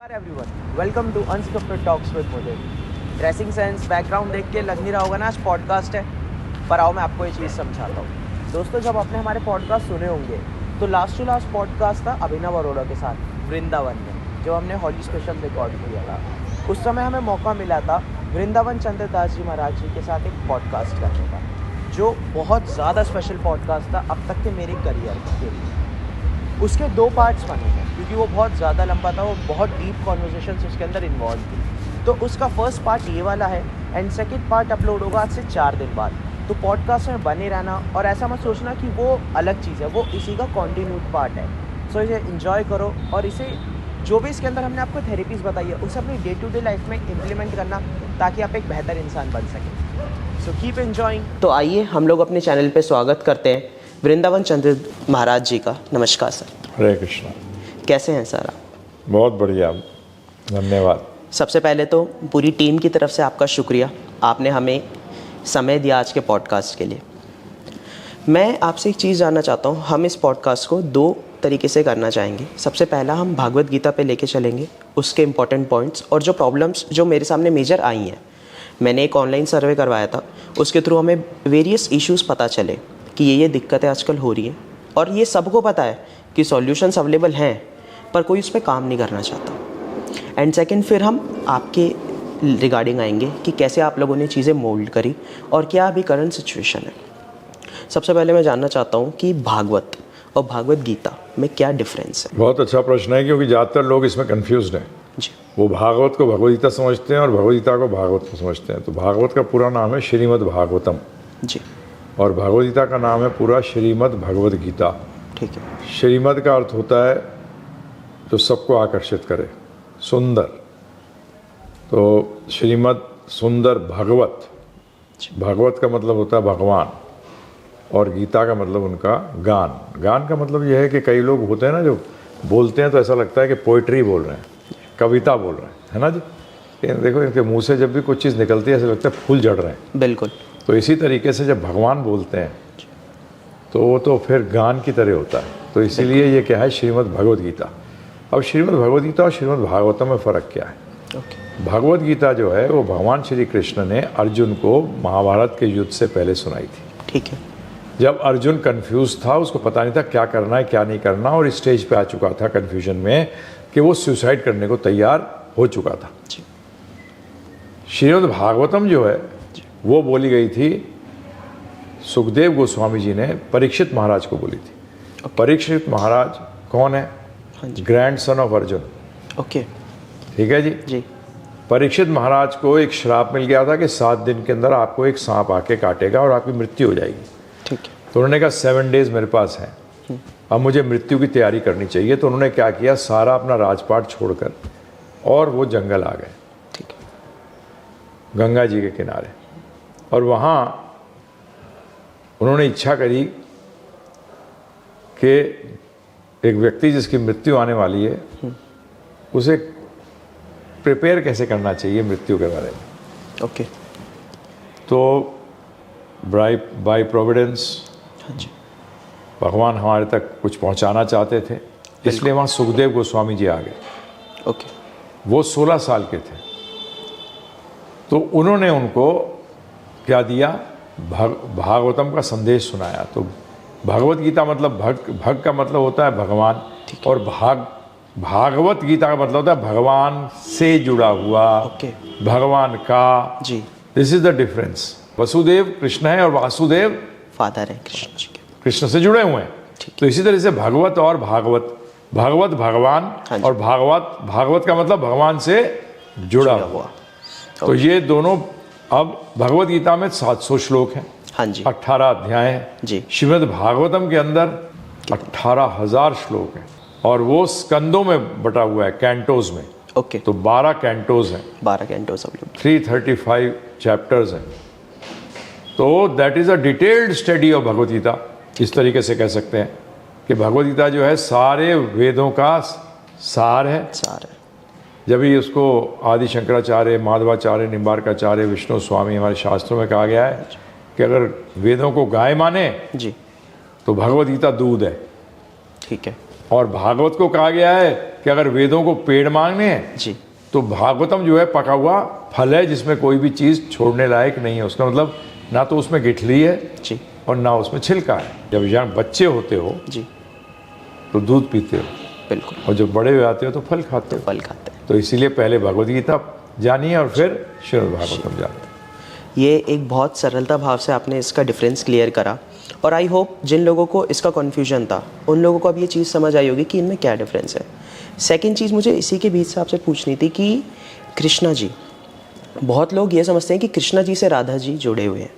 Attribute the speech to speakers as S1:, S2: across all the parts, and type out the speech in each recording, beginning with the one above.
S1: Everyone, welcome to unscripted talks with मुझे। Dressing sense background देख के लग नहीं रहा होगा ना आज पॉडकास्ट है, पर आओ मैं आपको ये चीज़ समझाता हूँ। दोस्तों, जब आपने हमारे पॉडकास्ट सुने होंगे तो लास्ट टू लास्ट पॉडकास्ट था अभिनव अरोड़ा के साथ वृंदावन में, जो हमने हॉली स्पेशल रिकॉर्ड किया था। उस समय हमें मौका मिला था वृंदावन चंद्रदास जी महाराज जी के साथ एक पॉडकास्ट करने का, जो बहुत ज़्यादा स्पेशल पॉडकास्ट था अब तक के मेरे करियर के लिए। उसके 2 पार्ट्स बने हैं क्योंकि वो बहुत ज़्यादा लंबा था, वो बहुत डीप कॉन्वर्सेशंस उसके अंदर इन्वॉल्व थी। तो उसका फर्स्ट पार्ट ये वाला है एंड सेकंड पार्ट अपलोड होगा आज से 4 दिन बाद। तो पॉडकास्ट में बने रहना और ऐसा मत सोचना कि वो अलग चीज़ है, वो इसी का कॉन्टिन्यूड पार्ट है। सो इसे इन्जॉय करो और इसे जो भी इसके अंदर हमने आपको थेरेपीज़ बताई है उसे अपनी डे टू डे लाइफ में इम्प्लीमेंट करना, ताकि आप एक बेहतर इंसान बन सकें। So keep enjoying. तो आइए हम लोग अपने चैनल पे स्वागत करते हैं वृंदावन चंद्र महाराज जी का। नमस्कार सर।
S2: हरे कृष्णा।
S1: कैसे हैं सर आप?
S2: बहुत बढ़िया, धन्यवाद।
S1: सबसे पहले तो पूरी टीम की तरफ से आपका शुक्रिया, आपने हमें समय दिया आज के पॉडकास्ट के लिए। मैं आपसे एक चीज़ जानना चाहता हूँ, हम इस पॉडकास्ट को 2 तरीके से करना चाहेंगे। सबसे पहला हम भागवत गीता पे लेके चलेंगे, उसके इम्पॉर्टेंट पॉइंट्स और जो प्रॉब्लम्स जो मेरे सामने मेजर आई हैं। मैंने एक ऑनलाइन सर्वे करवाया था, उसके थ्रू हमें वेरियस इश्यूज़ पता चले कि ये दिक्कतें आजकल हो रही हैं और ये सबको पता है कि सॉल्यूशंस अवेलेबल हैं, पर कोई उस पर काम नहीं करना चाहता। एंड सेकंड, फिर हम आपके रिगार्डिंग आएंगे कि कैसे आप लोगों ने चीज़ें मोल्ड करी और क्या अभी करंट सिचुएशन है। सबसे पहले मैं जानना चाहता हूँ कि भागवत और भागवत गीता में क्या डिफरेंस है?
S2: बहुत अच्छा प्रश्न है, क्योंकि ज़्यादातर लोग इसमें कंफ्यूज्ड हैं
S1: जी।
S2: वो भागवत को भगवद गीता समझते हैं और भगवद गीता को भागवत को समझते हैं। तो भागवत का पूरा नाम है श्रीमद् भागवतम
S1: जी,
S2: और भगवद गीता का नाम है पूरा श्रीमद् भगवद गीता।
S1: ठीक है।
S2: श्रीमद् का अर्थ होता है जो सबको आकर्षित करे, सुंदर। तो श्रीमद् सुंदर भगवत, भगवत का मतलब होता है भगवान, और गीता का मतलब उनका गान। गान का मतलब यह है कि कई लोग होते हैं ना जो बोलते हैं तो ऐसा लगता है कि पोइट्री बोल रहे हैं, कविता बोल रहे हैं, है ना जी। देखो इनके मुंह से जब भी कुछ चीज़ निकलती है ऐसा लगता है फूल झड़ रहे हैं।
S1: बिल्कुल।
S2: तो इसी तरीके से जब भगवान बोलते हैं तो वो तो फिर गान की तरह होता है। तो इसीलिए ये क्या है, श्रीमद् भगवद गीता। अब श्रीमद् भगवद गीता और श्रीमद् भागवतम में फ़र्क क्या है?
S1: ओके।
S2: भगवद गीता जो है वो भगवान श्री कृष्ण ने अर्जुन को महाभारत के युद्ध से पहले सुनाई थी।
S1: ठीक है।
S2: जब अर्जुन कंफ्यूज था, उसको पता नहीं था क्या करना है क्या नहीं करना, और स्टेज पे आ चुका था कन्फ्यूजन में कि वो सुसाइड करने को तैयार हो चुका था। श्रीमद् भागवतम जो है वो बोली गई थी, सुखदेव गोस्वामी जी ने परीक्षित महाराज को बोली थी। परीक्षित महाराज कौन है? Grand son of Arjun.
S1: Okay.
S2: ठीक है जी।
S1: जी।
S2: परीक्षित महाराज को एक श्राप मिल गया था कि 7 दिन के अंदर आपको एक सांप आके काटेगा और आपकी मृत्यु हो जाएगी।
S1: ठीक है।
S2: तो उन्होंने कहा 7 डेज मेरे पास है, अब मुझे मृत्यु की तैयारी करनी चाहिए। तो उन्होंने क्या किया, सारा अपना राजपाट छोड़कर और वो जंगल आ गए,
S1: ठीक है,
S2: गंगा जी के किनारे। और वहाँ उन्होंने इच्छा करी कि एक व्यक्ति जिसकी मृत्यु आने वाली है उसे प्रिपेयर कैसे करना चाहिए मृत्यु के बारे में।
S1: ओके।
S2: तो बाय प्रोविडेंस
S1: हाँ जी,
S2: भगवान हमारे तक कुछ पहुंचाना चाहते थे, इसलिए वहाँ सुखदेव गोस्वामी जी आ गए।
S1: ओके।
S2: वो 16 साल के थे। तो उन्होंने उनको क्या दिया, भागवतम का संदेश सुनाया। तो भगवत गीता मतलब भग का मतलब होता है भगवान, और भागवत गीता का मतलब होता है भगवान से जुड़ा हुआ, भगवान का।
S1: जी।
S2: This is the difference. Vasudev Krishna है और वासुदेव
S1: फादर है कृष्ण जी के,
S2: कृष्ण से जुड़े हुए हैं। तो इसी तरह से भगवत और भागवत, भगवत भगवान और भागवत का मतलब भगवान से जुड़ा हुआ। तो ये दोनों, अब भगवत गीता में 700 श्लोक हैं।
S1: हाँ जी।
S2: 18 अध्याय हैं
S1: जी।
S2: श्रीमद् भागवतम के अंदर 18,000 श्लोक हैं और वो स्कंदों में बटा हुआ है, कैंटोज में।
S1: ओके।
S2: तो 12 कैंटोज हैं,
S1: 12 कैंटोज सब लोग,
S2: 335 चैप्टर्स हैं। तो that is a detailed study of Bhagavad Gita. इस तरीके से कह सकते हैं कि भगवत गीता जो है सारे वेदों का सार है। जब ही उसको आदि शंकराचार्य, माधवाचार्य, निम्बार्काचार्य, विष्णु स्वामी, हमारे शास्त्रों में कहा गया है कि अगर वेदों को गाय माने
S1: जी
S2: तो भगवत गीता दूध है।
S1: ठीक है।
S2: और भागवत को कहा गया है कि अगर वेदों को पेड़ मांगने हैं
S1: जी
S2: तो भागवतम जो है पका हुआ फल है जिसमें कोई भी चीज़ छोड़ने लायक नहीं है। उसका मतलब ना तो उसमें गिठली है
S1: जी
S2: और ना उसमें छिलका है। जब यहाँ बच्चे होते हो
S1: जी
S2: तो दूध पीते हो
S1: बिल्कुल,
S2: और जब बड़े हो जाते हो तो फल खाते हो।
S1: फल खाते हैं।
S2: तो इसीलिए पहले भगवद गीता जानिए और फिर श्रीमद् भागवतम जानिए।
S1: ये एक बहुत सरलता भाव से आपने इसका डिफरेंस क्लियर करा और आई होप जिन लोगों को इसका कन्फ्यूजन था उन लोगों को अब ये चीज़ समझ आई होगी कि इनमें क्या डिफरेंस है। सेकंड चीज़ मुझे इसी के बीच से आपसे पूछनी थी कि कृष्णा जी, बहुत लोग ये समझते हैं कि कृष्णा जी से राधा जी जुड़े हुए हैं।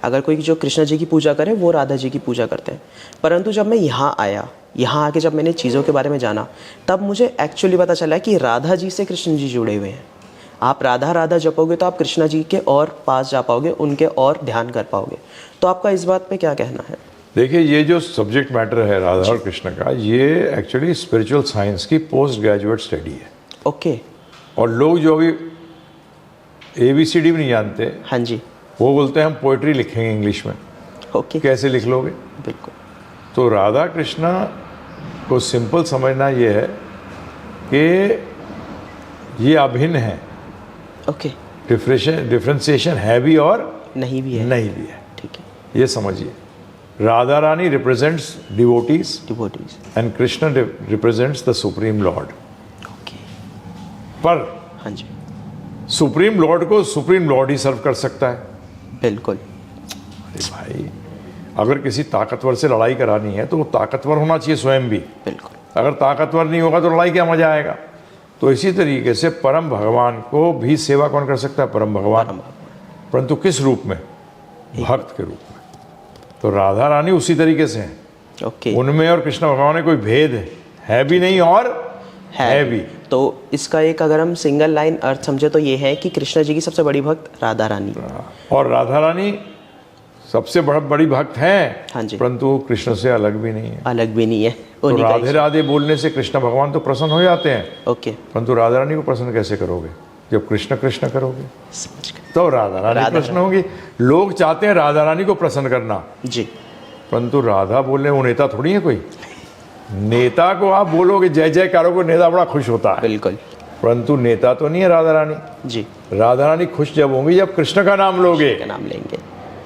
S1: अगर कोई जो कृष्णा जी की पूजा करे वो राधा जी की पूजा करते हैं, परंतु जब मैं यहाँ आया, यहाँ आके जब मैंने चीज़ों के बारे में जाना, तब मुझे एक्चुअली पता चला कि राधा जी से कृष्ण जी जुड़े हुए हैं। आप राधा राधा जपोगे तो आप कृष्णा जी के और पास जा पाओगे, उनके और ध्यान कर पाओगे। तो आपका इस बात पे क्या कहना है?
S2: देखिए, ये जो सब्जेक्ट मैटर है राधा और कृष्ण का, ये एक्चुअली स्पिरिचुअल साइंस की पोस्ट ग्रेजुएट स्टडी है।
S1: ओके।
S2: और लोग जो अभी ABCD भी नहीं जानते,
S1: हाँ जी।
S2: वो बोलते हैं हम पोइट्री लिखेंगे इंग्लिश में।
S1: ओके।
S2: कैसे लिख लोगे?
S1: बिल्कुल।
S2: तो राधा कृष्णा को सिंपल समझना ये है कि ये अभिन्न है।
S1: ओके।
S2: डिफ्रेंसिएशन है भी और
S1: नहीं भी है।
S2: नहीं भी है।
S1: ठीक है।
S2: ये समझिए, Radha Rani represents devotees
S1: devotees.
S2: And Krishna represents the supreme lord.
S1: Okay.
S2: पर
S1: हाँ जी।
S2: सुप्रीम लॉर्ड को सुप्रीम लॉर्ड ही सर्व कर सकता है।
S1: बिल्कुल।
S2: अरे भाई, अगर किसी ताकतवर से लड़ाई करानी है तो वो ताकतवर होना चाहिए स्वयं भी।
S1: बिल्कुल।
S2: अगर ताकतवर नहीं होगा तो लड़ाई क्या मजा आएगा? तो इसी तरीके से परम भगवान को भी सेवा कौन कर सकता है? परम भगवान। परंतु किस रूप में? भक्त के रूप में। तो राधा रानी उसी तरीके से हैं।
S1: ओके।
S2: उनमें और कृष्ण भगवान में कोई भेद है भी नहीं और है भी।
S1: तो इसका एक अगर हम सिंगल लाइन अर्थ समझे तो ये है कि कृष्ण जी की सबसे बड़ी भक्त राधा रानी,
S2: और राधा रानी सबसे बड़ी भक्त हैं।
S1: हाँ जी।
S2: परंतु कृष्ण से अलग भी नहीं है।
S1: अलग भी नहीं है।
S2: तो
S1: उन्हीं का
S2: राधे राधे बोलने से कृष्ण भगवान तो प्रसन्न हो जाते हैं।
S1: ओके।
S2: परंतु राधा रानी को प्रसन्न कैसे करोगे जब कृष्ण कृष्ण करोगे?
S1: समझ गए।
S2: तो राधा रानी प्रसन्न होगी। लोग चाहते हैं राधा रानी को प्रसन्न करना,
S1: जी।
S2: परंतु राधा बोलने वो नेता थोड़ी है कोई। नेता को आप बोलोगे जय जय करोगे, नेता बड़ा खुश होता है।
S1: बिल्कुल।
S2: परंतु नेता तो नहीं है राधा रानी।
S1: जी।
S2: राधा रानी खुश जब होंगी जब कृष्ण का नाम लोगे।
S1: का नाम लेंगे।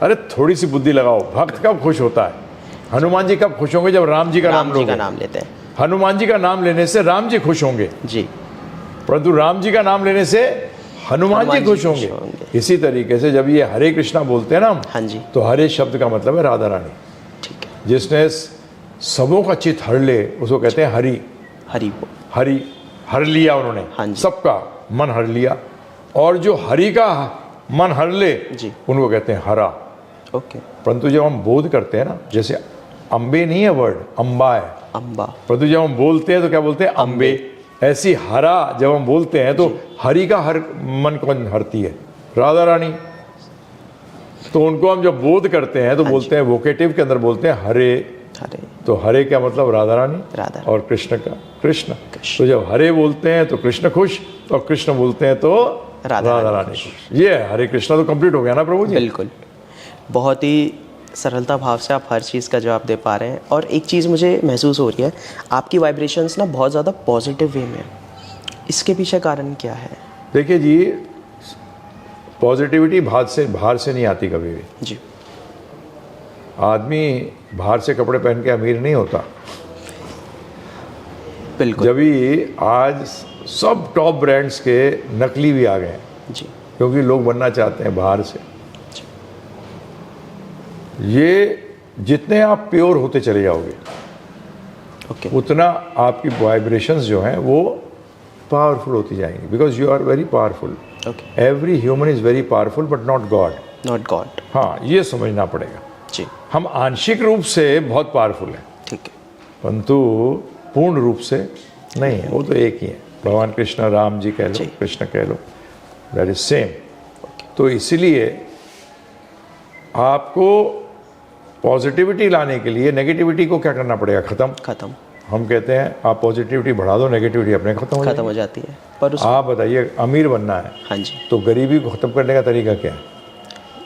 S2: अरे थोड़ी सी बुद्धि लगाओ, भक्त कब खुश होता है? हनुमान जी कब खुश होंगे? जब राम जी का नाम
S1: राम जी
S2: लोगे।
S1: का नाम लेते हैं।
S2: हनुमान जी का नाम लेने से राम जी खुश होंगे,
S1: जी।
S2: परंतु राम जी का नाम लेने से हनुमान जी खुश होंगे। इसी तरीके से जब ये हरे कृष्णा बोलते हैं ना हम,
S1: हाँ जी।
S2: तो हरे शब्द का मतलब है राधा रानी।
S1: ठीक है।
S2: जिसने सबों का चित हर ले उसको कहते हैं हरि।
S1: हरि बोल।
S2: हरि हर लिया उन्होंने।
S1: हाँ जी।
S2: सबका मन हर लिया, और जो हरि का मन हर ले
S1: जी।
S2: उनको कहते हैं हरा।
S1: ओके।
S2: परंतु जब हम बोध करते हैं ना, जैसे अम्बे नहीं है वर्ड, अम्बा है।
S1: अम्बा।
S2: परंतु जब हम बोलते हैं तो क्या बोलते हैं? अम्बे। ऐसी हरा जब हम बोलते हैं तो हरि का हर मन कौन हरती है? राधा रानी। तो उनको हम जब बोध करते हैं तो बोलते हैं, वोकेटिव के अंदर बोलते हैं हरे।
S1: हरे।
S2: तो हरे क्या मतलब? राधा रानी।
S1: राधा।
S2: और कृष्ण का कृष्ण। तो जब हरे बोलते हैं तो कृष्ण खुश, और कृष्ण बोलते हैं तो राधा रानी खुश। ये हरे कृष्णा तो कंप्लीट हो गया ना प्रभु जी?
S1: बिल्कुल। बहुत ही सरलता भाव से आप हर चीज़ का जवाब दे पा रहे हैं। और एक चीज़ मुझे महसूस हो रही है, आपकी वाइब्रेशंस ना बहुत ज़्यादा पॉजिटिव वे में है। इसके पीछे कारण क्या है?
S2: देखिए जी, पॉजिटिविटी बाहर से नहीं आती कभी भी।
S1: जी।
S2: आदमी बाहर से कपड़े पहन के अमीर नहीं होता।
S1: बिल्कुल।
S2: जब भी आज सब टॉप ब्रांड्स के नकली भी आ गए हैं,
S1: जी।
S2: क्योंकि लोग बनना चाहते हैं बाहर से। ये जितने आप प्योर होते चले जाओगे,
S1: ओके,
S2: उतना आपकी वाइब्रेशंस जो हैं वो पावरफुल होती जाएंगी, because you are very powerful.
S1: Okay.
S2: Every human is very powerful but not God.
S1: Not God.
S2: हाँ, ये समझना पड़ेगा।
S1: जी।
S2: हम आंशिक रूप से बहुत पावरफुल हैं,
S1: ठीक है।
S2: परंतु पूर्ण रूप से नहीं है। वो तो एक ही है। भगवान कृष्ण, राम जी कह लो, कृष्ण कह लो, दैट इज सेम। तो इसलिए आपको पॉजिटिविटी लाने के लिए नेगेटिविटी को क्या करना पड़ेगा? खत्म। हम कहते हैं आप पॉजिटिविटी बढ़ा दो, नेगेटिविटी अपने खत्म हो
S1: जाती है। पर
S2: आप बताइए, अमीर बनना है,
S1: हाँ जी,
S2: तो गरीबी को खत्म करने का तरीका क्या है?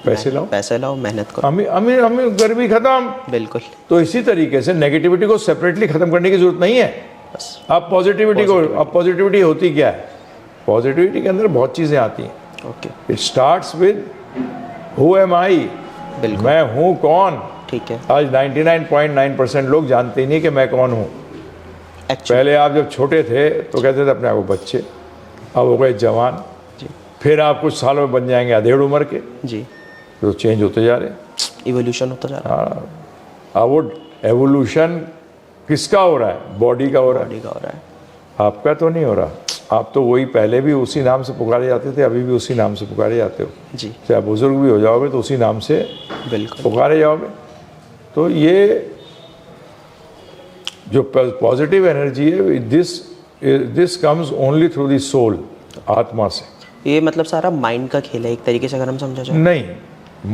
S2: पैसे लाओ, मेहनत करो। अमीर गरीबी खत्म।
S1: बिल्कुल।
S2: तो इसी तरीके से नेगेटिविटी को सेपरेटली खत्म करने की जरूरत नहीं है।
S1: बस।
S2: अब पॉजिटिविटी होती क्या है? पॉजिटिविटी के अंदर बहुत चीज़ें आती हैं।
S1: Okay,
S2: it starts with who am I,
S1: बिल्कुल,
S2: मैं हूँ कौन।
S1: ठीक है।
S2: आज 99.9% लोग जानते ही नहीं कि मैं कौन हूँ।
S1: एक्चुअली
S2: पहले आप जब छोटे थे तो कहते थे अपने आप को बच्चे, अब हो गए जवान,
S1: जी,
S2: फिर आप कुछ सालों में बन जाएंगे अधेड़ उम्र के,
S1: जी,
S2: तो चेंज होते जा रहे हैं।
S1: इवोल्यूशन होता जा रहा है,
S2: अब वो एवोल्यूशन किसका हो रहा है? बॉडी का हो रहा है,
S1: बॉडी का हो रहा है।
S2: आपका तो नहीं हो रहा। आप तो वही पहले भी उसी नाम से पुकारे जाते थे, अभी भी उसी नाम से पुकारे जाते हो।
S1: जी,
S2: चाहे आप बुजुर्ग भी हो जाओगे तो उसी नाम से
S1: बिल्कुल,
S2: पुकारे जाओगे। तो ये जो पॉजिटिव एनर्जी है, this comes only through the soul, आत्मा से।
S1: ये मतलब सारा माइंड का खेल है एक तरीके से, अगर हम समझा जाए।
S2: नहीं,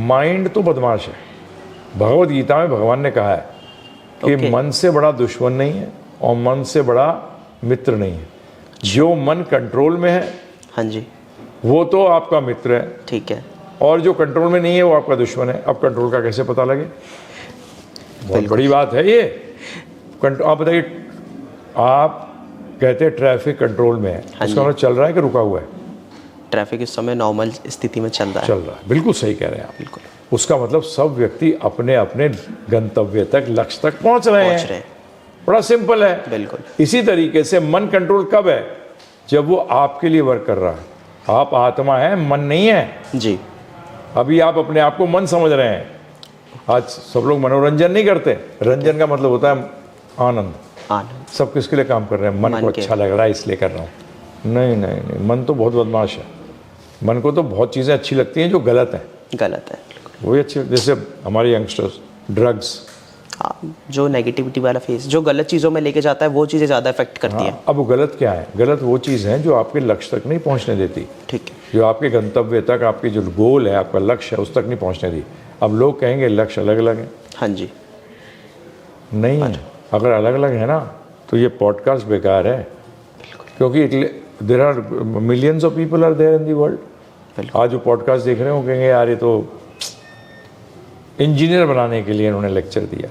S2: माइंड तो बदमाश है। भगवत गीता में भगवान ने कहा है कि
S1: Okay.
S2: मन से बड़ा दुश्मन नहीं है और मन से बड़ा मित्र नहीं है। जो मन कंट्रोल में है
S1: हाँ जी,
S2: वो तो आपका मित्र है,
S1: ठीक है,
S2: और जो कंट्रोल में नहीं है वो आपका दुश्मन है। अब कंट्रोल का कैसे पता लगे? बहुत बड़ी बात है ये। आप बताइए, आप कहते हैं ट्रैफिक कंट्रोल में है,
S1: हाँ
S2: उसका मतलब चल रहा है कि रुका हुआ है?
S1: ट्रैफिक इस समय नॉर्मल स्थिति में चल रहा है।
S2: चल रहा है, बिल्कुल सही कह रहे हैं आप।
S1: बिल्कुल,
S2: उसका मतलब सब व्यक्ति अपने अपने गंतव्य तक, लक्ष्य तक पहुंच रहे
S1: पहुंच
S2: हैं।
S1: रहे हैं,
S2: बड़ा सिंपल है।
S1: बिल्कुल,
S2: इसी तरीके से मन कंट्रोल कब है? जब वो आपके लिए वर्क कर रहा है। आप आत्मा है, मन नहीं है।
S1: जी,
S2: अभी आप अपने आप को मन समझ रहे हैं। आज सब लोग मनोरंजन नहीं करते। रंजन का मतलब होता है आनंद।
S1: आनंद,
S2: सब किसके लिए काम कर रहे हैं? मन
S1: मन
S2: को
S1: के।
S2: अच्छा लग रहा है इसलिए कर रहा हूँ। नहीं नहीं नहीं, मन तो बहुत बदमाश है। मन को तो बहुत चीज़ें अच्छी लगती हैं जो गलत हैं,
S1: गलत है।
S2: वही अच्छी। जैसे हमारे यंगस्टर्स, ड्रग्स।
S1: हाँ, जो नेगेटिविटी वाला फेस, जो गलत चीज़ों में लेके जाता है, वो चीज़ें ज़्यादा इफेक्ट करती हैं।
S2: अब वो गलत क्या है? गलत वो चीज़ है जो आपके लक्ष्य तक नहीं पहुंचने देती,
S1: ठीक है,
S2: जो आपके गंतव्य तक, आपकी जो गोल है, आपका लक्ष्य है, उस तक नहीं पहुंचने दी। अब लोग कहेंगे लक्ष्य अलग अलग है।
S1: हाँ जी,
S2: नहीं है। अगर अलग अलग है ना तो ये पॉडकास्ट बेकार है, क्योंकि there are millions of people are there in the world.
S1: बिल्कुल,
S2: आज जो पॉडकास्ट देख रहे हो कहेंगे यार ये तो इंजीनियर बनाने के लिए इन्होंने लेक्चर दिया।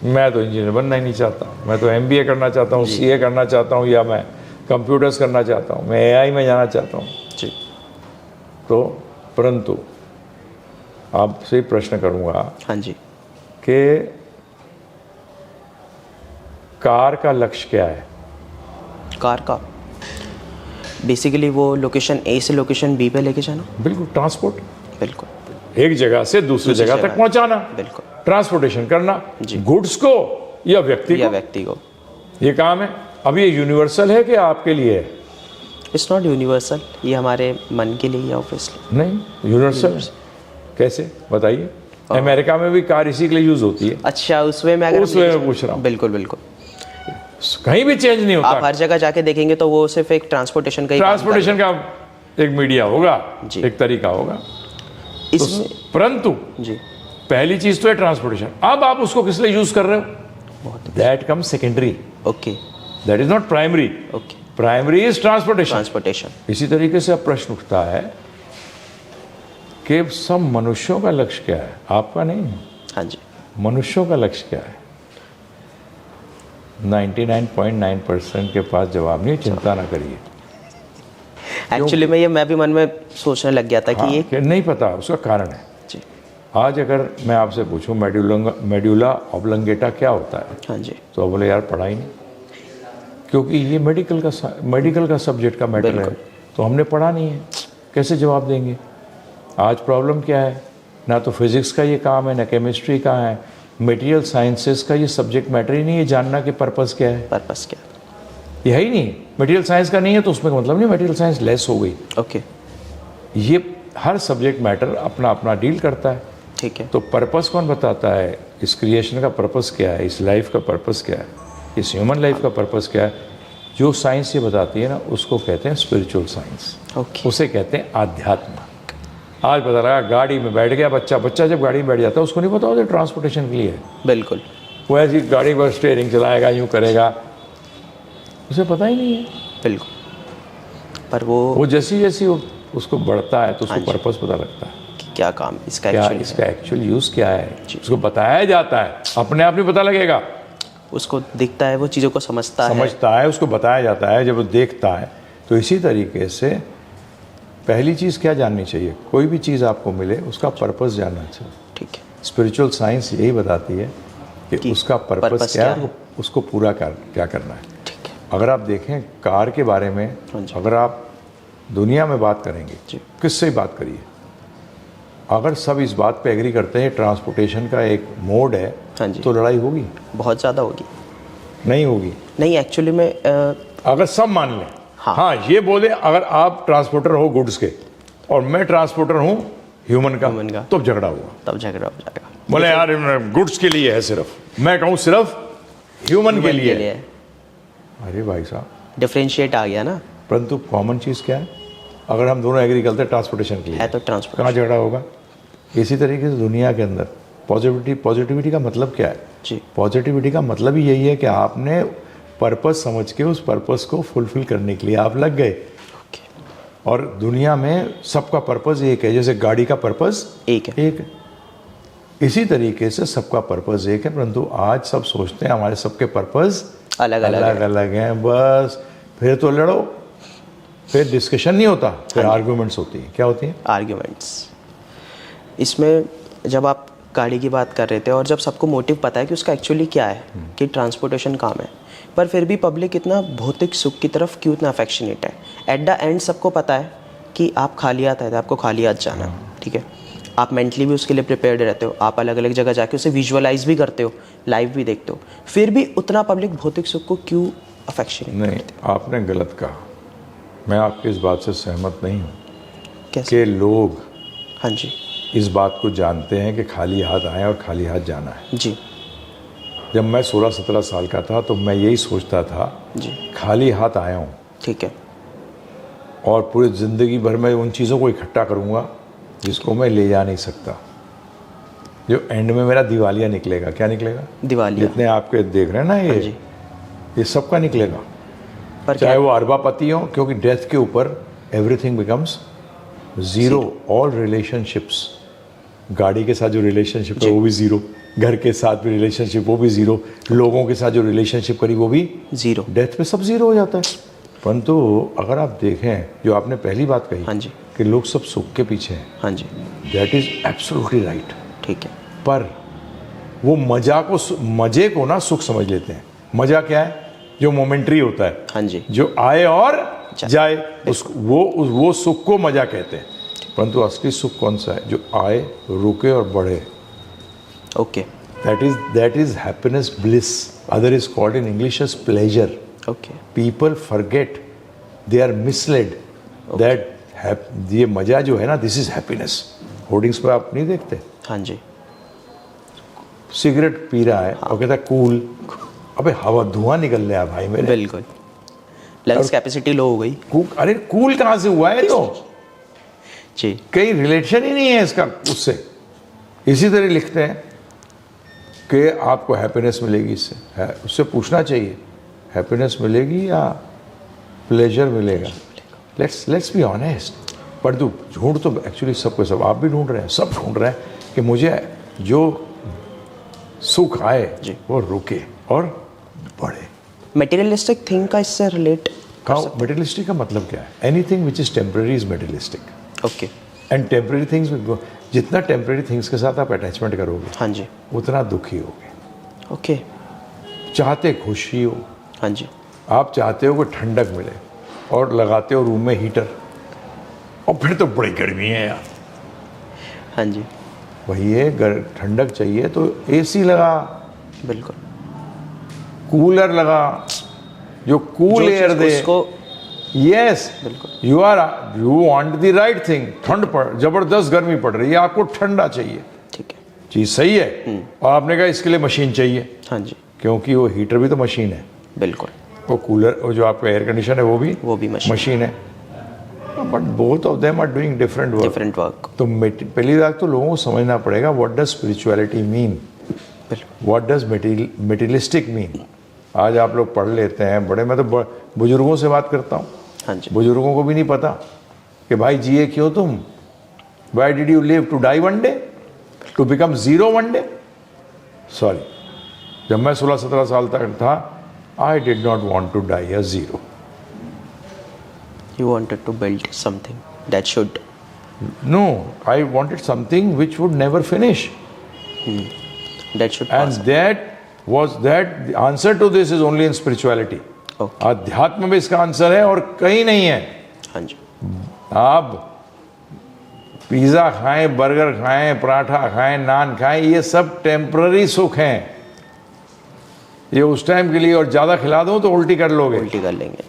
S2: मैं तो इंजीनियर बनना ही नहीं चाहता, मैं तो MBA करना चाहता हूँ, CA करना चाहता हूँ, या मैं कंप्यूटर्स करना चाहता हूँ, मैं AI में जाना चाहता हूँ।
S1: जी,
S2: तो परंतु आपसे प्रश्न करूँगा
S1: हाँ जी,
S2: कि कार का लक्ष्य क्या है?
S1: कार का बेसिकली वो लोकेशन A से लोकेशन B पे लेके जाना।
S2: बिल्कुल, ट्रांसपोर्ट।
S1: बिल्कुल,
S2: एक जगह से दूसरी जगह तक पहुंचाना,
S1: बिल्कुल,
S2: ट्रांसपोर्टेशन करना,
S1: जी।
S2: गुड्स को या व्यक्ति
S1: या
S2: को,
S1: व्यक्ति को।
S2: ये काम है। अब ये यूनिवर्सल है कि आपके लिए है?
S1: इट्स नॉट यूनिवर्सल, ये हमारे मन के लिए ऑब्वियसली।
S2: नहीं, यूनिवर्सल है। कैसे बताइए? अमेरिका में भी कार इसी के लिए यूज होती है।
S1: अच्छा, उस वे में अगर
S2: उस वे में पूछ रहा हूँ।
S1: बिल्कुल, बिल्कुल,
S2: कहीं भी चेंज नहीं
S1: आप
S2: होता।
S1: हर जगह जाके देखेंगे तो वो सिर्फ एक ट्रांसपोर्टेशन का ही काम
S2: ट्रांसपोर्टेशन का एक मीडिया होगा,
S1: जी।
S2: एक तरीका होगा।
S1: कर- इसमें
S2: परंतु
S1: जी,
S2: पहली चीज तो है ट्रांसपोर्टेशन। अब आप उसको किस लिए यूज कर रहे हो?
S1: बहुत
S2: that come secondary,
S1: okay,
S2: that is not primary.
S1: Okay,
S2: primary is transportation.
S1: Transportation.
S2: इसी तरीके से अब प्रश्न उठता है कि सब मनुष्यों का लक्ष्य क्या है? आपका नहीं है,
S1: हाँ जी,
S2: मनुष्यों का लक्ष्य क्या है? 99.9% के पास जवाब नहीं। चिंता ना करिए।
S1: एक्चुअली में ये मैं भी मन में सोचने लग गया था कि ये
S2: कि नहीं पता, उसका कारण है।
S1: जी,
S2: आज अगर मैं आपसे पूछूं मेडुला ऑब्लंगेटा क्या होता है,
S1: हाँ जी,
S2: तो बोले यार पढ़ा ही नहीं, क्योंकि ये मेडिकल का सब्जेक्ट का मैटर है,
S1: बिल्कुल।
S2: तो हमने पढ़ा नहीं है, कैसे जवाब देंगे? आज प्रॉब्लम क्या है? ना तो फिजिक्स का ये काम है, ना केमिस्ट्री का है, मटेरियल साइंसेस का ये सब्जेक्ट मैटर ही नहीं है जानना कि पर्पस क्या है।
S1: पर्पस क्या?
S2: ये है ही नहीं। मटेरियल साइंस का नहीं है तो उसमें मतलब नहीं मटेरियल साइंस लेस हो गई।
S1: ओके,
S2: ये हर सब्जेक्ट मैटर अपना अपना डील करता है।
S1: ठीक है,
S2: तो पर्पस कौन बताता है? इस क्रिएशन का पर्पस क्या है, इस लाइफ का पर्पस क्या है, इस ह्यूमन लाइफ का पर्पस क्या है? जो साइंस ये बताती है ना, उसको कहते हैं स्पिरिचुअल साइंस,
S1: ओके,
S2: उसे कहते हैं आध्यात्म। आज पता लगा गाड़ी में बैठ गया बच्चा जब गाड़ी में बैठ जाता है उसको नहीं पता होता ट्रांसपोर्टेशन के लिए है।
S1: बिल्कुल,
S2: वो ऐसी गाड़ी पर स्टीयरिंग चलाएगा, यूँ करेगा, उसे पता ही नहीं है।
S1: बिल्कुल, पर वो
S2: वो जैसी उसको बढ़ता है तो उसको
S1: हाँ जी।
S2: पर्पस पता लगता है,
S1: क्या काम इसका
S2: क्या
S1: एक्चुअली
S2: इसका एक्चुअल यूज़ क्या है, उसको बताया जाता है। अपने आप नहीं पता लगेगा,
S1: उसको दिखता है, वो चीज़ों को समझता
S2: है, उसको बताया जाता है जब वो देखता है। तो इसी तरीके से पहली चीज़ क्या जाननी चाहिए, कोई भी चीज़ आपको मिले उसका पर्पस जानना चाहिए।
S1: ठीक है।
S2: स्पिरिचुअल साइंस यही बताती है कि उसका पर्पस क्या है, उसको पूरा क्या करना है।
S1: ठीक है।
S2: अगर आप देखें कार के बारे में, अगर आप दुनिया में बात करेंगे, किससे बात करिए, अगर सब इस बात पे एग्री करते हैं ट्रांसपोर्टेशन का एक मोड है, तो लड़ाई होगी,
S1: बहुत ज़्यादा होगी।
S2: नहीं होगी, नहीं
S1: एक्चुअली में
S2: अगर सब मान लें, हाँ ये बोले अगर आप ट्रांसपोर्टर हो गुड्स के और मैं ट्रांसपोर्टर हूँ ह्यूमन का, तब झगड़ा हुआ,
S1: तब झगड़ा हो जाएगा।
S2: बोले यार गुड्स के लिए है सिर्फ, मैं कहूँ सिर्फ ह्यूमन के लिए है। अरे भाई साहब,
S1: डिफरेंशिएट आ गया ना।
S2: परंतु कॉमन चीज़ क्या है, अगर हम दोनों एग्री करते हैं ट्रांसपोर्टेशन के लिए
S1: है तो ट्रांसपोर्ट,
S2: कहाँ झगड़ा होगा। इसी तरीके से दुनिया के अंदर पॉजिटिविटी का मतलब क्या है
S1: जी,
S2: पॉजिटिविटी का मतलब ही यही है कि आपने पर्पस समझ के उस पर्पस को फुलफिल करने के लिए आप लग गए। और दुनिया में सबका पर्पस एक है, जैसे गाड़ी का पर्पस एक है, इसी तरीके से सबका पर्पस एक है, परंतु आज सब सोचते हैं हमारे सबके पर्पस अलग अलग हैं। बस फिर तो लड़ो, फिर डिस्कशन नहीं होता, फिर आर्गुमेंट्स होती है। क्या होती है?
S1: आर्गुमेंट्स। इसमें जब आप गाड़ी की बात कर रहे थे और जब सबको मोटिव पता है कि उसका एक्चुअली क्या है, कि ट्रांसपोर्टेशन काम है, पर फिर भी पब्लिक इतना भौतिक सुख की तरफ क्यों इतना अफेक्शनेट है। एट द एंड सबको पता है कि आप खाली हाथ आए थे, आपको खाली हाथ जाना है, ठीक है। आप मेंटली भी उसके लिए प्रिपेयर्ड रहते हो, आप अलग अलग जगह जाके उसे विजुअलाइज भी करते हो, लाइव भी देखते हो, फिर भी उतना पब्लिक भौतिक सुख को क्यों अफेक्शनेट
S2: नहीं, आपने गलत कहा। मैं आपकी इस बात से सहमत नहीं हूँ
S1: कि
S2: लोग
S1: हाँ जी
S2: इस बात को जानते हैं कि खाली हाथ आए और खाली हाथ जाना है
S1: जी।
S2: जब मैं 16-17 साल का था तो मैं यही सोचता था
S1: जी,
S2: खाली हाथ आया हूँ,
S1: ठीक है,
S2: और पूरी ज़िंदगी भर मैं उन चीज़ों को इकट्ठा करूँगा जिसको मैं ले जा नहीं सकता, जो एंड में मेरा दिवालिया निकलेगा। क्या निकलेगा?
S1: दिवालिया।
S2: जितने आपके देख रहे हैं ना ये सबका निकलेगा, पर चाहे वो अरबापति हो, क्योंकि डेथ के ऊपर everything becomes zero. All relationships, गाड़ी के साथ जो रिलेशनशिप है वो भी ज़ीरो, घर के साथ भी रिलेशनशिप वो भी ज़ीरो, लोगों के साथ जो रिलेशनशिप करी वो भी ज़ीरो, डेथ पे सब ज़ीरो हो जाता है। परंतु अगर आप देखें, जो आपने पहली बात कही,
S1: हाँ जी,
S2: कि लोग सब सुख के पीछे हैं,
S1: हाँ जी,
S2: दैट इज़ एब्सोल्युटली राइट,
S1: ठीक है। पर
S2: वो मज़े को ना सुख समझ लेते हैं। मज़ा क्या है? जो मोमेंट्री होता है, हाँ जी, जो आए और जाए, वो सुख को मज़ा कहते हैं। परंतु असली सुख कौन सा है? जो आए, रुके और बढ़े।
S1: Okay,
S2: that is happiness, bliss, other is called in English as pleasure. Okay, people forget, they are misled that ये मजा जो है ना, दिस इज हैप्पीनेस। होर्डिंग्स पे आप नहीं देखते? हाँ जी, सिगरेट पी रहा है और कहता है कूल, अबे हवा धुआं निकल रहा है भाई मेरे, बिल्कुल, लंग्स कैपेसिटी लो हो गई। अरे कूल कहाँ से हुआ है? तो जी, कहीं रिलेशन ही नहीं है इसका उससे। इसी तरह लिखते हैं कि आपको हैप्पीनेस मिलेगी इससे, है उससे पूछना चाहिए हैप्पीनेस मिलेगी या प्लेजर मिलेगा। Let's be honest. पर तू ढूंढ तो एक्चुअली सबको, सब आप भी ढूंढ रहे हैं, सब ढूंढ रहे हैं कि मुझे जो सुख आए वो रुके और बढ़े।
S1: मटेरियलिस्टिक थिंग का इससे रिलेट
S2: मटेरियलिस्टिक का मतलब क्या है? Anything which is temporary is materialistic. Okay, and temporary things, जितना टेम्पररी थिंग्स के साथ आप अटैचमेंट करोगे, हाँ जी, उतना दुखी होगे। ओके, चाहते खुशी हो, हाँ जी, आप चाहते हो कि ठंडक मिले और लगाते हो रूम में हीटर, और फिर तो बड़ी गर्मी है यार। हाँ जी, वही है, ठंडक चाहिए तो एसी लगा, बिल्कुल, कूलर लगा जो कूल एयर दे। यस, बिल्कुल, you want the right thing. ठंड पड़, जबरदस्त गर्मी पड़ रही है, आपको ठंडा चाहिए, ठीक है, चीज सही है, और आपने कहा इसके लिए मशीन चाहिए, हाँ जी, क्योंकि वो हीटर भी तो मशीन है, बिल्कुल, वो कूलर, वो जो आपका एयर कंडीशन है वो भी मशीन है, but both of them are doing different work. तो पहली बात तो लोगों को समझना पड़ेगा what does spirituality mean, what does materialistic mean. आज आप लोग पढ़ लेते हैं बड़े, मैं तो बुजुर्गों से बात करता हूँ, हाँ जी, बुजुर्गों को भी नहीं पता कि भाई जिए क्यों तुम, why did you live to die one day, to become zero one day. Sorry, जब मैं 16-17 साल तक था, I did not want to die a zero.
S1: You wanted to build something that should.
S2: No, I wanted something which would never finish.
S1: That should pass.
S2: And that the answer to this is only in spirituality.
S1: Okay.
S2: अध्यात्म में इसका answer है और कहीं नहीं है.
S1: हाँ जी.
S2: आप पिज़्ज़ा खाएं, बर्गर खाएं, पराठा खाएं, नान खाएं, ये सब टेम्पररी सुख हैं. ये उस टाइम के लिए, और ज़्यादा खिला दो तो उल्टी कर लोगे.
S1: उल्टी कर लेंगे.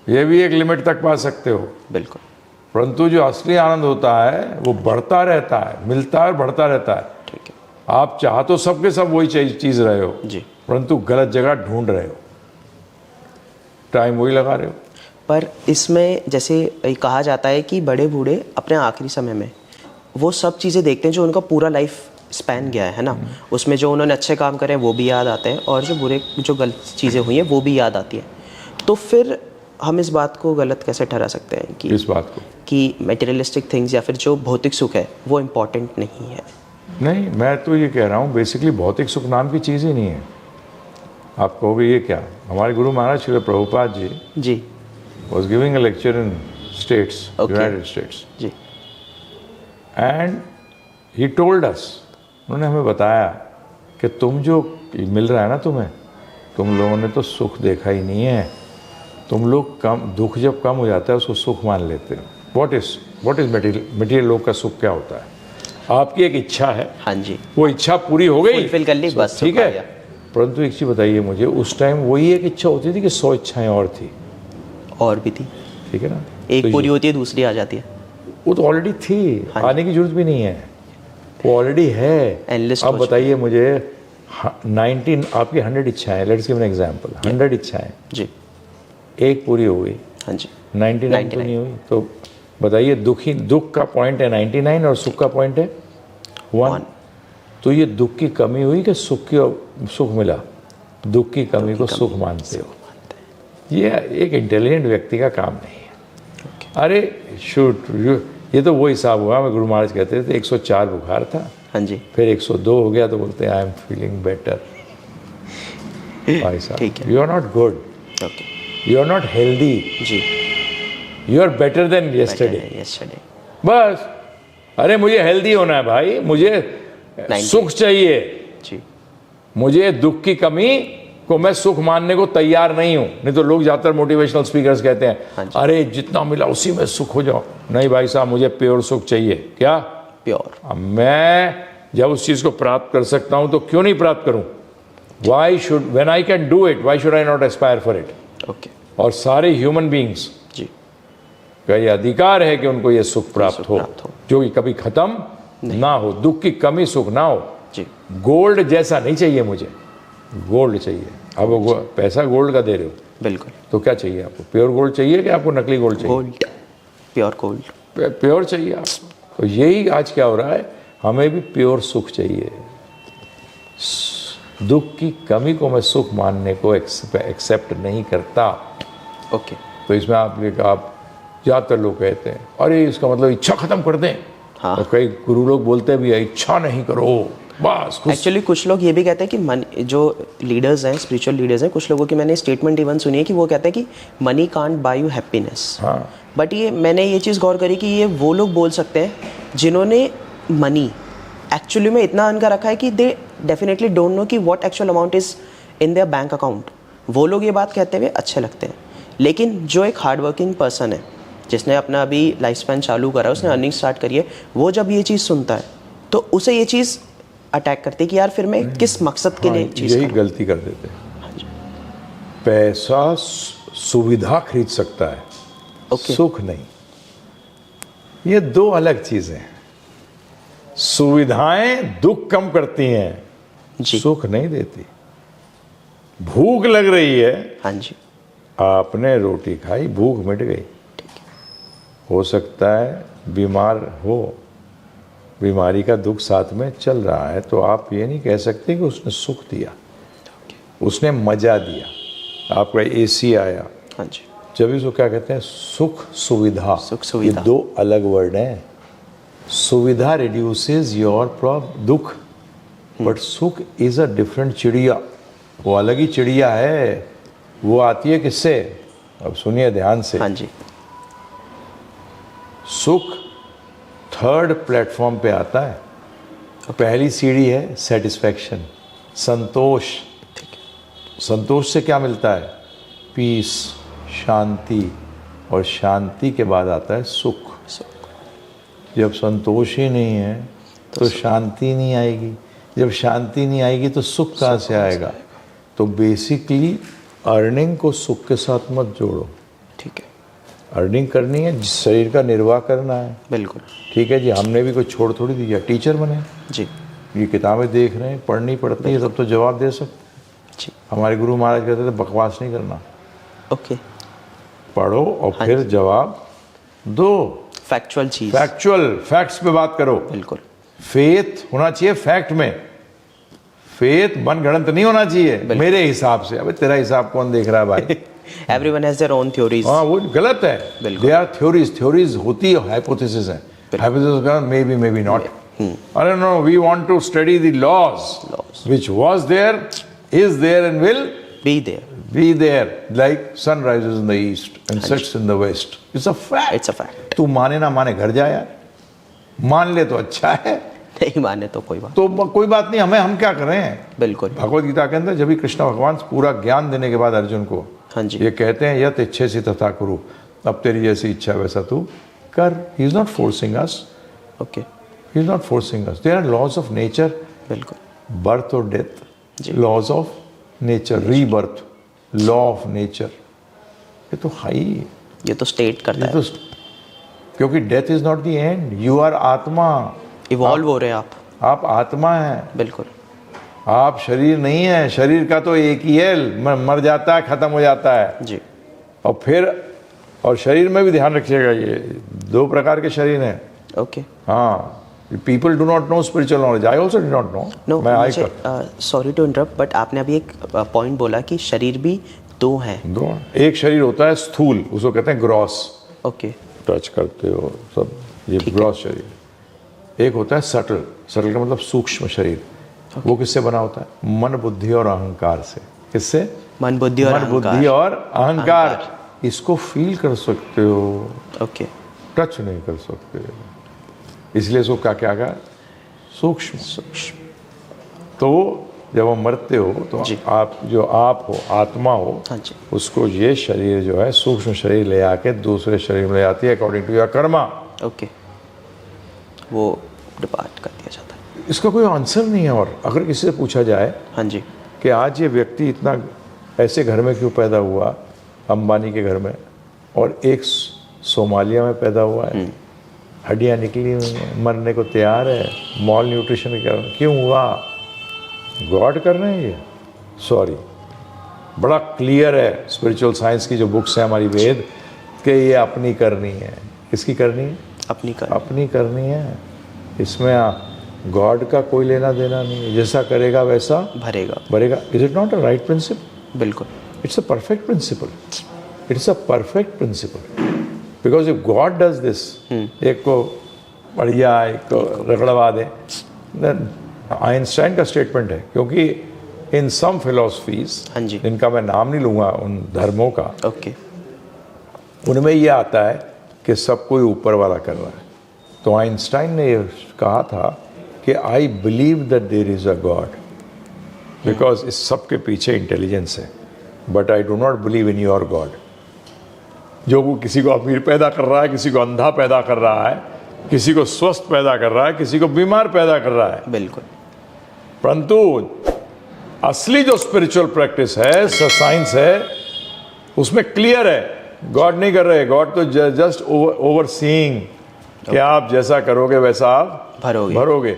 S2: ये भी एक लिमिट तक पा सकते हो.
S1: बिल्कुल.
S2: परंतु जो असली आनंद होता है वो बढ़ता रहता है, मिलता है और बढ़ता रहता है.
S1: ठीक है.
S2: आप चाह तो सबके सब वही चीज़ रहे हो
S1: जी,
S2: परंतु गलत जगह ढूंढ रहे हो, टाइम वही लगा रहे हो.
S1: पर इसमें जैसे कहा जाता है कि बड़े बूढ़े अपने आखिरी समय में वो सब चीज़ें देखते हैं जो उनका पूरा लाइफ स्पैन गया है ना, उसमें जो उन्होंने अच्छे काम करे वो भी याद आते हैं और जो गलत चीज़ें हुई हैं वो भी याद आती हैं. तो फिर हम इस बात को गलत कैसे ठहरा सकते हैं कि
S2: इस बात को
S1: कि मटेरियलिस्टिक थिंग्स या फिर जो भौतिक सुख है वो इम्पोर्टेंट नहीं है?
S2: नहीं, मैं तो ये कह रहा हूँ बेसिकली भौतिक सुख नाम की चीज़ ही नहीं है. आप कहोगे ये क्या? हमारे Guru Maharaj Shri Prabhupada ji was giving a lecture in States,
S1: Okay.
S2: United States.
S1: Ji.
S2: And he told us, उन्होंने हमें बताया कि तुम जो मिल रहा है ना तुम्हें, तुम लोगों ने तो सुख देखा ही नहीं है. तुम लोग दुख जब कम हो जाता है उसको सुख मान लेते हो. What is मटेरियल लोग का सुख क्या होता है? आपकी एक इच्छा है.
S1: हाँ जी.
S2: वो इच्छा पूरी हो गई,
S1: फुलफिल कर ली, बस
S2: ठीक है. परंतु एक चीज़ बताइए मुझे, उस टाइम वही एक इच्छा होती थी कि 100 इच्छाएं और थी.
S1: और भी थी.
S2: ठीक है ना.
S1: एक
S2: तो
S1: पूरी होती है दूसरी आ जाती है.
S2: वो तो ऑलरेडी थी.
S1: हाँ.
S2: आने की जरूरत भी नहीं है, वो ऑलरेडी है.
S1: Endless
S2: अब
S1: हो
S2: बताइए मुझे 19 आपकी 100 इच्छाएं, लेट्स गिव एन एग्जांपल. 100 इच्छाएं
S1: जी.
S2: एक पूरी हो गई.
S1: हाँ जी.
S2: 99 तो नहीं हुई. तो बताइए दुख का पॉइंट है 99 और सुख का पॉइंट है 1. तो ये दुख की कमी हुई कि सुख मिला? दुख की कमी को सुख मानते हो. ये एक इंटेलिजेंट व्यक्ति का काम नहीं है. अरे शूट, ये तो वो हिसाब हुआ. मैं गुरु महाराज कहते थे 104 बुखार था.
S1: हाँ जी.
S2: फिर 102 हो गया तो बोलते हैं आई एम फीलिंग बेटर. भाई साहब, you are not good, you are not healthy
S1: जी.
S2: You are better than yesterday. बस. अरे मुझे हेल्दी होना है भाई, मुझे सुख चाहिए
S1: जी.
S2: मुझे दुख की कमी को मैं सुख मानने को तैयार नहीं हूं. नहीं तो लोग ज्यादातर मोटिवेशनल स्पीकर्स कहते हैं
S1: हाँ
S2: अरे जितना मिला उसी में सुख हो जाओ. नहीं भाई साहब, मुझे प्योर सुख चाहिए. क्या
S1: प्योर?
S2: मैं जब उस चीज को प्राप्त कर सकता हूं तो क्यों नहीं प्राप्त करूं? Why should, when I can do it, why should I not Aspire for it?
S1: Okay.
S2: और सारे ह्यूमन बीइंग्स
S1: जी
S2: का ये अधिकार है कि उनको ये सुख प्राप्त हो जो कि कभी खत्म ना हो. दुख की कमी सुख ना हो
S1: जी.
S2: गोल्ड जैसा नहीं चाहिए मुझे, गोल्ड चाहिए. अब वो पैसा गोल्ड का दे रहे हो,
S1: बिल्कुल.
S2: तो क्या चाहिए आपको? प्योर गोल्ड चाहिए कि आपको नकली गोल्ड चाहिए?
S1: Gold, pure gold.
S2: प्योर चाहिए आपको. तो यही आज क्या हो रहा है, हमें भी प्योर सुख चाहिए. दुख की कमी को मैं सुख मानने को एक्सेप्ट नहीं करता.
S1: ओके.
S2: तो इसमें आप ज़्यादातर लोग कहते हैं अरे इसका मतलब इच्छा खत्म कर दें.
S1: हाँ.
S2: और कई गुरु लोग बोलते हैं भी इच्छा नहीं करो बस.
S1: एक्चुअली कुछ लोग ये भी कहते हैं कि जो लीडर्स हैं, स्पिरिचुअल लीडर्स हैं, कुछ लोगों की मैंने स्टेटमेंट इवन सुनी है कि वो कहते हैं कि money can't buy you happiness.
S2: हाँ.
S1: बट ये मैंने ये चीज़ गौर करी कि ये वो लोग बोल सकते हैं जिन्होंने मनी एक्चुअली में इतना अर्न कर रखा है कि दे डेफिनेटली डोंट नो कि what actual amount is in their bank account. वो लोग ये बात कहते हुए अच्छे लगते हैं. लेकिन जो एक हार्ड वर्किंग पर्सन है जिसने अपना अभी लाइफ स्पैन चालू करा है, उसने अर्निंग स्टार्ट करी है, वो जब ये चीज़ सुनता है तो उसे ये चीज़ अटैक करती है कि यार फिर मैं किस मकसद के लिए चीज़
S2: यही गलती कर देते हैं. पैसा सुविधा खरीद सकता है, सुख नहीं. ये दो अलग चीजें हैं. सुविधाएं दुख कम करती हैं, सुख नहीं देती. भूख लग रही है,
S1: हाँ जी,
S2: आपने रोटी खाई, भूख मिट गई. हो सकता है बीमार हो, बीमारी का दुख साथ में चल रहा है, तो आप ये नहीं कह सकते कि उसने सुख दिया, उसने मजा दिया. आपका एसी आया,
S1: हाँ जी,
S2: जब इसको क्या कहते हैं, सुख सुविधा.
S1: सुख सुविधा,
S2: ये दो अलग वर्ड हैं. सुविधा रिड्यूसेस योर दुख, बट सुख इज अ डिफरेंट चिड़िया, वो अलग ही चिड़िया है। वो आती है किससे? अब सुनिए ध्यान से।
S1: हाँ जी।
S2: सुख थर्ड प्लेटफॉर्म पे आता है। पहली सीढ़ी है सेटिस्फैक्शन, संतोष। संतोष से क्या मिलता है? पीस, शांति, और शांति के बाद आता है सुख। जब संतोष ही नहीं है तो शांति नहीं आएगी, जब शांति नहीं आएगी तो सुख कहाँ से आएगा? तो बेसिकली अर्निंग को सुख के साथ मत जोड़ो।
S1: ठीक है,
S2: अर्निंग करनी है, शरीर का निर्वाह करना है।
S1: बिल्कुल
S2: ठीक है जी, हमने भी कोई छोड़ थोड़ी दिया, टीचर बने
S1: जी।
S2: ये किताबें देख रहे हैं, पढ़नी पड़ती है, तब तो जवाब दे सकते
S1: जी।
S2: हमारे गुरु महाराज कहते थे बकवास नहीं करना,
S1: ओके,
S2: पढ़ो और फिर जवाब दो।
S1: फैक्चुअल चीज,
S2: फैक्चुअल, फैक्ट्स पे बात करो।
S1: बिल्कुल।
S2: फेथ होना चाहिए फैक्ट में, फेथ मन गणत नहीं होना चाहिए मेरे हिसाब से। अबे तेरा हिसाब कौन देख रहा है भाई?
S1: Everyone has their own theories.
S2: हाँ, वो गलत है। दे आर थ्योरीज, थ्योरीज होती है, हाइपोथेसिस है। हाइपोथेसिस का मे बी नॉट। अरे no, we want to study the laws which was there, is there and will
S1: be there,
S2: be there, like sun rises in the east and sets in the west. It's a fact.
S1: It's a fact.
S2: तू माने ना माने घर जा यार, मान ले तो अच्छा है,
S1: नहीं माने तो कोई बात,
S2: तो कोई बात नहीं। हम क्या कर रहे हैं?
S1: बिल्कुल।
S2: भगवत गीता के अंदर जब भी कृष्ण भगवान पूरा ज्ञान देने के बाद अर्जुन को
S1: हाँ जी।
S2: ये कहते हैं यत इच्छे से तथा कुरु, अब तेरी जैसी इच्छा वैसा तू कर। He is not forcing us,
S1: okay,
S2: he is not forcing us. There are laws of nature,
S1: बिल्कुल।
S2: बर्थ और death, laws of nature, rebirth, law of nature. ये तो हाई,
S1: ये तो स्टेट करता
S2: ये
S1: है,
S2: तो, क्योंकि death is not the end, you are आत्मा।
S1: इवॉल्व हो रहे हैं
S2: आप आत्मा है,
S1: बिल्कुल।
S2: आप शरीर नहीं है। शरीर का तो एक ही है, मर जाता है, खत्म हो जाता है
S1: जी।
S2: और फिर, और शरीर में भी ध्यान रखिएगा, ये दो प्रकार के शरीर हैं।
S1: ओके,
S2: हाँ, people do not know spiritual knowledge, I also do not know.
S1: No,
S2: मैं आई
S1: मुझे सॉरी टू इंटरप्ट, बट आपने अभी एक पॉइंट बोला कि शरीर भी दो हैं।
S2: दो, एक शरीर होता है स्थूल, उसको कहते हैं ग्रॉस,
S1: ओके,
S2: टच करते हो सब, ये ग्रॉस शरीर। एक होता है सटल, सटल का मतलब सूक्ष्म शरीर। वो किससे बना होता है? मन, बुद्धि और अहंकार से। किससे?
S1: मन, बुद्धि और
S2: बुद्धि और अहंकार। इसको फील कर सकते हो,
S1: ओके,
S2: टच नहीं कर सकते, इसलिए इसको क्या कहा? सूक्ष्म।
S1: सूक्ष्म।
S2: तो जब हम मरते हो तो आप जो आप हो, आत्मा हो,
S1: हाँ जी,
S2: उसको ये शरीर जो है सूक्ष्म शरीर ले आके दूसरे शरीर में ले आती है according to your karma.
S1: Okay, वो डिपार्ट कर दिया जाता है।
S2: इसका कोई आंसर नहीं है। और अगर किसी से पूछा जाए
S1: हाँ जी,
S2: कि आज ये व्यक्ति इतना ऐसे घर में क्यों पैदा हुआ, अंबानी के घर में, और एक सोमालिया में पैदा हुआ है, हड्डियाँ निकली हुई हैं, मरने को तैयार है, मॉल न्यूट्रिशन के कारण क्यों हुआ? गॉड कर रहे हैं ये? सॉरी, बड़ा क्लियर है स्पिरिचुअल साइंस की जो बुक्स हैं हमारी वेद, कि ये अपनी करनी है। किसकी करनी है? अपनी करनी है। इसमें गॉड का कोई लेना देना नहीं है। जैसा करेगा वैसा भरेगा। Is it not a right principle?
S1: बिल्कुल,
S2: it's a perfect principle. It's a perfect principle, because if God does this, एक को बढ़िया एक को रगड़वा दे, देन आइंस्टाइन का स्टेटमेंट है, क्योंकि इन सम फिलोसफीज,
S1: हाँ जी,
S2: जिनका मैं नाम नहीं लूँगा उन धर्मों का,
S1: ओके,
S2: उनमें ये आता है कि सब कोई ऊपर वाला कर रहा है। तो आइंस्टाइन ने ये कहा था कि I believe that there is a God, because इस सब के पीछे इंटेलिजेंस है, but I do not believe in your God. जो वो किसी को अमीर पैदा कर रहा है, किसी को अंधा पैदा कर रहा है, किसी को स्वस्थ पैदा कर रहा है, किसी को बीमार पैदा कर रहा है,
S1: बिल्कुल।
S2: परंतु असली जो स्पिरिचुअल प्रैक्टिस है, साइंस है, उसमें क्लियर है गॉड नहीं कर रहे। गॉड तो जस्ट ओवरसीइंग कि आप जैसा करोगे वैसा आप भरोगे।